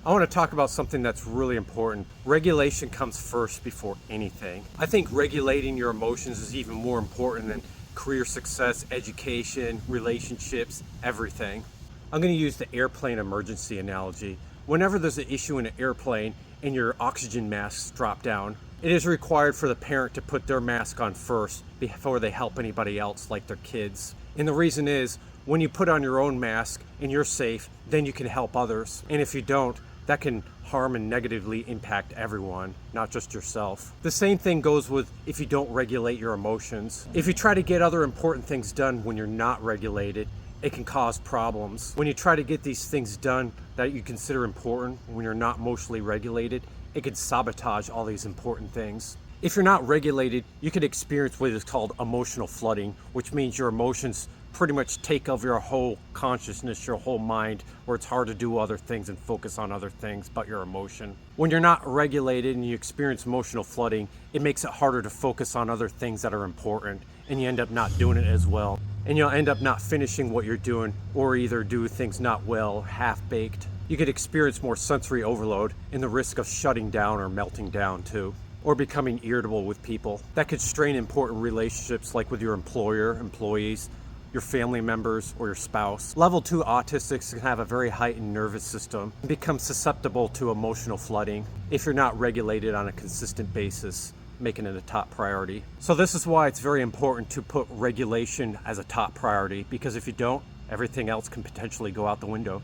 I want to talk about something that's really important. Regulation comes first before anything. I think regulating your emotions is even more important than career success, education, relationships, everything. I'm going to use the airplane emergency analogy. Whenever there's an issue in an airplane and your oxygen masks drop down, it is required for the parent to put their mask on first before they help anybody else, like their kids. And the reason is, when you put on your own mask and you're safe, then you can help others. And if you don't, that can harm and negatively impact everyone, not just yourself. The same thing goes with if you don't regulate your emotions. If you try to get other important things done when you're not regulated, it can cause problems. When you try to get these things done that you consider important when you're not emotionally regulated, it can sabotage all these important things. If you're not regulated, you could experience what is called emotional flooding, which means your emotions pretty much take over your whole consciousness, your whole mind, where it's hard to do other things and focus on other things but your emotion. When you're not regulated and you experience emotional flooding, it makes it harder to focus on other things that are important, and you end up not doing it as well. And you'll end up not finishing what you're doing, or either do things not well, half-baked. You could experience more sensory overload and the risk of shutting down or melting down too, or becoming irritable with people. That could strain important relationships like with your employer, employees, your family members, or your spouse. Level 2 autistics can have a very heightened nervous system and become susceptible to emotional flooding if you're not regulated on a consistent basis, making it a top priority. So this is why it's very important to put regulation as a top priority, because if you don't, everything else can potentially go out the window.